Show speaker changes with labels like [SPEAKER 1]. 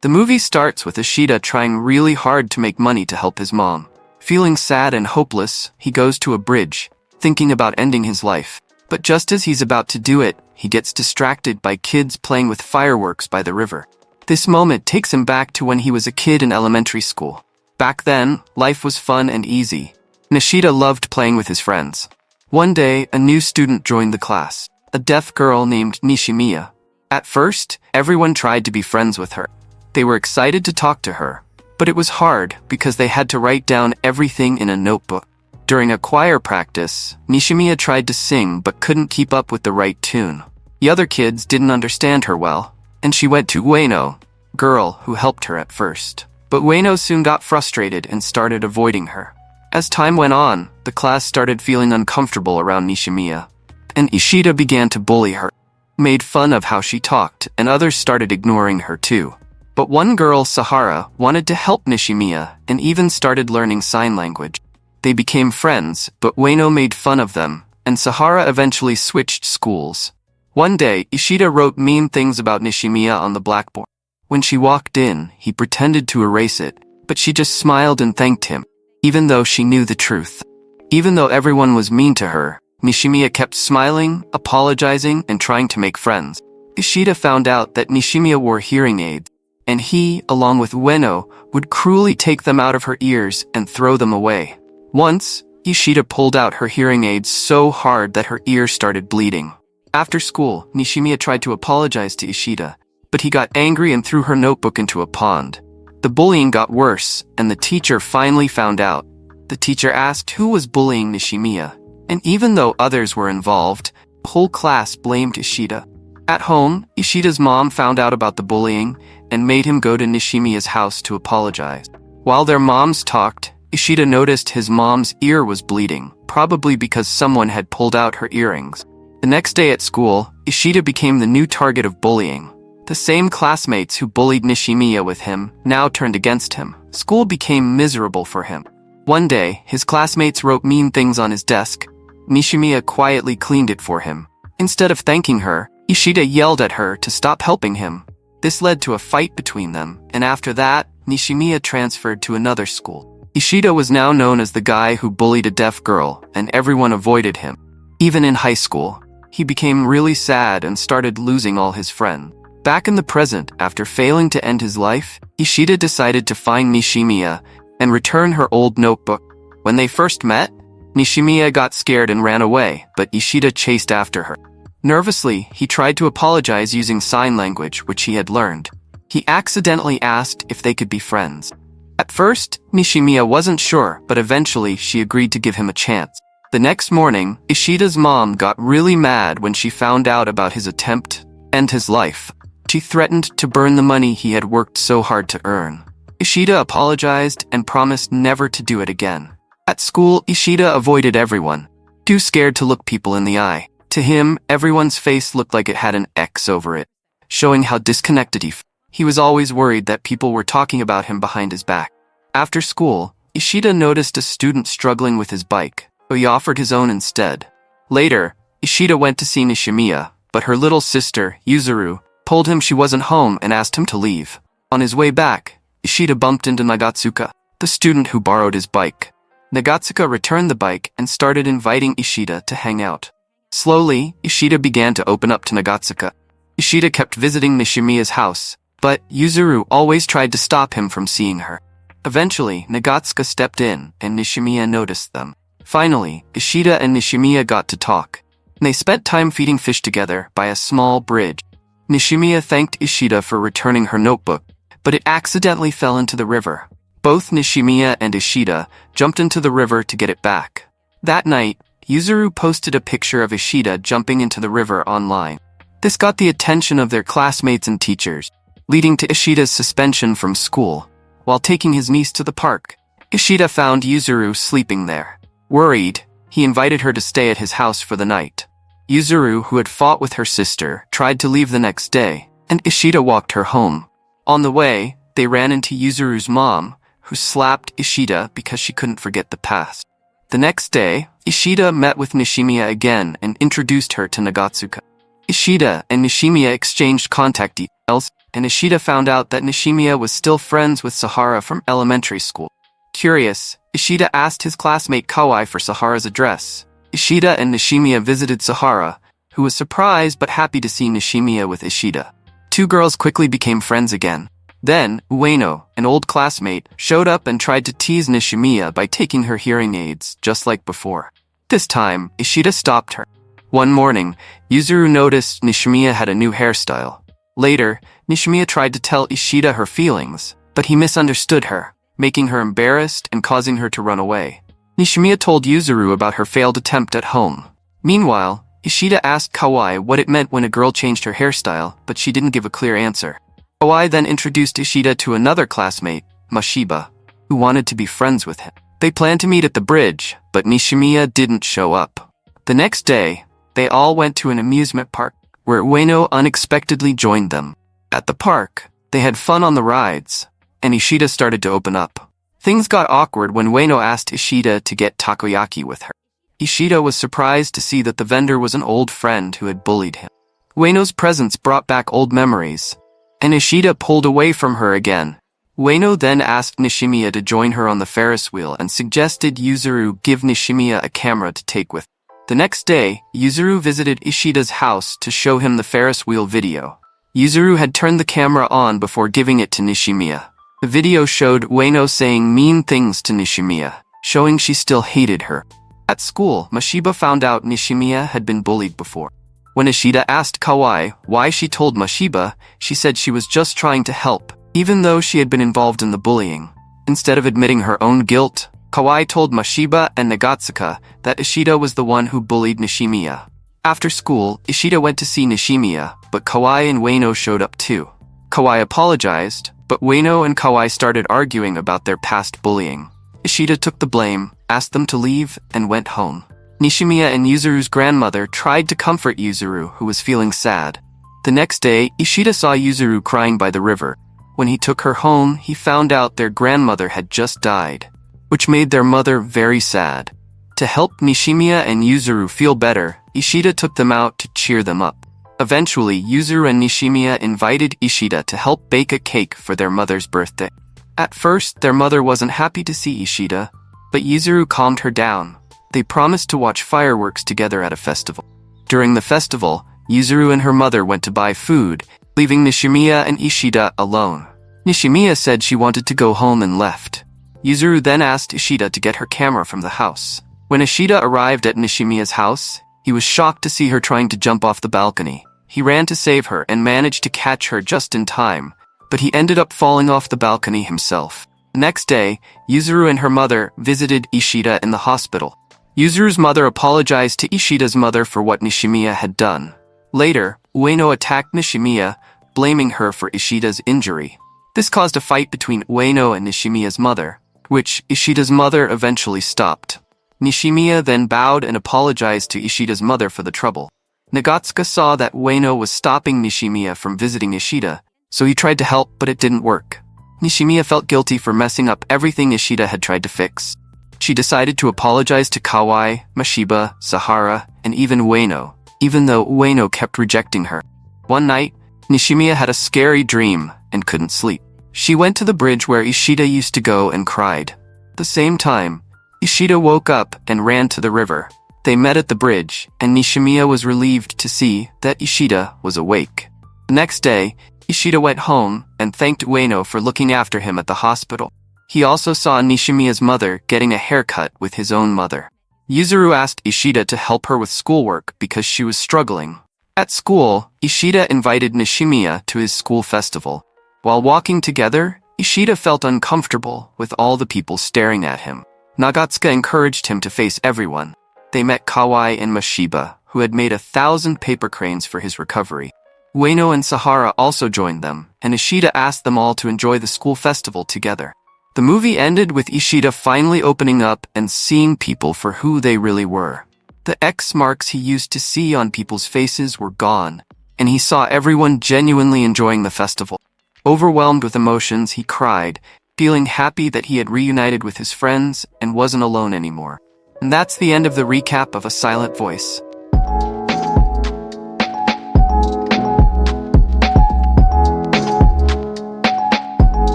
[SPEAKER 1] The movie starts with Ishida trying really hard to make money to help his mom. Feeling sad and hopeless, he goes to a bridge, thinking about ending his life. But just as he's about to do it, he gets distracted by kids playing with fireworks by the river. This moment takes him back to when he was a kid in elementary school. Back then, life was fun and easy. Ishida loved playing with his friends. One day, a new student joined the class, a deaf girl named Nishimiya. At first, everyone tried to be friends with her. They were excited to talk to her, but it was hard because they had to write down everything in a notebook. During a choir practice, Nishimiya tried to sing but couldn't keep up with the right tune. The other kids didn't understand her well, and she went to Ueno, girl who helped her at first. But Ueno soon got frustrated and started avoiding her. As time went on, the class started feeling uncomfortable around Nishimiya, and Ishida began to bully her, made fun of how she talked, and others started ignoring her too. But one girl, Sahara, wanted to help Nishimiya and even started learning sign language. They became friends, but Ueno made fun of them, and Sahara eventually switched schools. One day, Ishida wrote mean things about Nishimiya on the blackboard. When she walked in, he pretended to erase it, but she just smiled and thanked him, even though she knew the truth. Even though everyone was mean to her, Nishimiya kept smiling, apologizing, and trying to make friends. Ishida found out that Nishimiya wore hearing aids, and he, along with Ueno, would cruelly take them out of her ears and throw them away. Once, Ishida pulled out her hearing aids so hard that her ear started bleeding. After school, Nishimiya tried to apologize to Ishida, but he got angry and threw her notebook into a pond. The bullying got worse, and the teacher finally found out. The teacher asked who was bullying Nishimiya, and even though others were involved, the whole class blamed Ishida. At home, Ishida's mom found out about the bullying and made him go to Nishimiya's house to apologize. While their moms talked, Ishida noticed his mom's ear was bleeding, probably because someone had pulled out her earrings. The next day at school, Ishida became the new target of bullying. The same classmates who bullied Nishimiya with him now turned against him. School became miserable for him. One day, his classmates wrote mean things on his desk. Nishimiya quietly cleaned it for him. Instead of thanking her, Ishida yelled at her to stop helping him. This led to a fight between them, and after that, Nishimiya transferred to another school. Ishida was now known as the guy who bullied a deaf girl, and everyone avoided him. Even in high school, he became really sad and started losing all his friends. Back in the present, after failing to end his life, Ishida decided to find Nishimiya and return her old notebook. When they first met, Nishimiya got scared and ran away, but Ishida chased after her. Nervously, he tried to apologize using sign language, which he had learned. He accidentally asked if they could be friends. At first, Nishimiya wasn't sure, but eventually she agreed to give him a chance. The next morning, Ishida's mom got really mad when she found out about his attempt to end his life. She threatened to burn the money he had worked so hard to earn. Ishida apologized and promised never to do it again. At school, Ishida avoided everyone, too scared to look people in the eye. To him, everyone's face looked like it had an X over it, showing how disconnected he felt. He was always worried that people were talking about him behind his back. After school, Ishida noticed a student struggling with his bike, so he offered his own instead. Later, Ishida went to see Nishimiya, but her little sister, Yuzuru, told him she wasn't home and asked him to leave. On his way back, Ishida bumped into Nagatsuka, the student who borrowed his bike. Nagatsuka returned the bike and started inviting Ishida to hang out. Slowly, Ishida began to open up to Nagatsuka. Ishida kept visiting Nishimiya's house, but Yuzuru always tried to stop him from seeing her. Eventually, Nagatsuka stepped in, and Nishimiya noticed them. Finally, Ishida and Nishimiya got to talk. They spent time feeding fish together by a small bridge. Nishimiya thanked Ishida for returning her notebook, but it accidentally fell into the river. Both Nishimiya and Ishida jumped into the river to get it back. That night, Yuzuru posted a picture of Ishida jumping into the river online. This got the attention of their classmates and teachers, leading to Ishida's suspension from school. While taking his niece to the park, Ishida found Yuzuru sleeping there. Worried, he invited her to stay at his house for the night. Yuzuru, who had fought with her sister, tried to leave the next day, and Ishida walked her home. On the way, they ran into Yuzuru's mom, who slapped Ishida because she couldn't forget the past. The next day, Ishida met with Nishimiya again and introduced her to Nagatsuka. Ishida and Nishimiya exchanged contact details. and Ishida found out that Nishimiya was still friends with Sahara from elementary school. Curious, Ishida asked his classmate Kawai for Sahara's address. Ishida and Nishimiya visited Sahara, who was surprised but happy to see Nishimiya with Ishida. Two girls quickly became friends again. Then, Ueno, an old classmate, showed up and tried to tease Nishimiya by taking her hearing aids, just like before. This time, Ishida stopped her. One morning, Yuzuru noticed Nishimiya had a new hairstyle. Later, Nishimiya tried to tell Ishida her feelings, but he misunderstood her, making her embarrassed and causing her to run away. Nishimiya told Yuzuru about her failed attempt at home. Meanwhile, Ishida asked Kawai what it meant when a girl changed her hairstyle, but she didn't give a clear answer. Kawai then introduced Ishida to another classmate, Mashiba, who wanted to be friends with him. They planned to meet at the bridge, but Nishimiya didn't show up. The next day, they all went to an amusement park, where Ueno unexpectedly joined them. At the park, they had fun on the rides, and Ishida started to open up. Things got awkward when Ueno asked Ishida to get takoyaki with her. Ishida was surprised to see that the vendor was an old friend who had bullied him. Ueno's presence brought back old memories, and Ishida pulled away from her again. Ueno then asked Nishimiya to join her on the Ferris wheel and suggested Yuzuru give Nishimiya a camera to take with. The next day, Yuzuru visited Ishida's house to show him the Ferris wheel video. Yuzuru had turned the camera on before giving it to Nishimiya. The video showed Ueno saying mean things to Nishimiya, showing she still hated her. At school, Mashiba found out Nishimiya had been bullied before. When Ishida asked Kawai why she told Mashiba, she said she was just trying to help, even though she had been involved in the bullying. Instead of admitting her own guilt, Kawai told Mashiba and Nagatsuka that Ishida was the one who bullied Nishimiya. After school, Ishida went to see Nishimiya, but Kawai and Ueno showed up too. Kawai apologized, but Ueno and Kawai started arguing about their past bullying. Ishida took the blame, asked them to leave, and went home. Nishimiya and Yuzuru's grandmother tried to comfort Yuzuru, who was feeling sad. The next day, Ishida saw Yuzuru crying by the river. When he took her home, he found out their grandmother had just died, which made their mother very sad. To help Nishimiya and Yuzuru feel better, Ishida took them out to cheer them up. Eventually, Yuzuru and Nishimiya invited Ishida to help bake a cake for their mother's birthday. At first, their mother wasn't happy to see Ishida, but Yuzuru calmed her down. They promised to watch fireworks together at a festival. During the festival, Yuzuru and her mother went to buy food, leaving Nishimiya and Ishida alone. Nishimiya said she wanted to go home and left. Yuzuru then asked Ishida to get her camera from the house. When Ishida arrived at Nishimiya's house, he was shocked to see her trying to jump off the balcony. He ran to save her and managed to catch her just in time, but he ended up falling off the balcony himself. The next day, Yuzuru and her mother visited Ishida in the hospital. Yuzuru's mother apologized to Ishida's mother for what Nishimiya had done. Later, Ueno attacked Nishimiya, blaming her for Ishida's injury. This caused a fight between Ueno and Nishimiya's mother, which Ishida's mother eventually stopped. Nishimiya then bowed and apologized to Ishida's mother for the trouble. Nagatsuka saw that Ueno was stopping Nishimiya from visiting Ishida, so he tried to help, but it didn't work. Nishimiya felt guilty for messing up everything Ishida had tried to fix. She decided to apologize to Kawai, Mashiba, Sahara, and even Ueno, even though Ueno kept rejecting her. One night, Nishimiya had a scary dream and couldn't sleep. She went to the bridge where Ishida used to go and cried. At the same time, Ishida woke up and ran to the river. They met at the bridge, and Nishimiya was relieved to see that Ishida was awake. The next day, Ishida went home and thanked Ueno for looking after him at the hospital. He also saw Nishimiya's mother getting a haircut with his own mother. Yuzuru asked Ishida to help her with schoolwork because she was struggling. At school, Ishida invited Nishimiya to his school festival. While walking together, Ishida felt uncomfortable with all the people staring at him. Nagatsuka encouraged him to face everyone. They met Kawai and Mashiba, who had made 1,000 paper cranes for his recovery. Ueno and Sahara also joined them, and Ishida asked them all to enjoy the school festival together. The movie ended with Ishida finally opening up and seeing people for who they really were. The X marks he used to see on people's faces were gone, and he saw everyone genuinely enjoying the festival. Overwhelmed with emotions, he cried, feeling happy that he had reunited with his friends and wasn't alone anymore. And that's the end of the recap of A Silent Voice.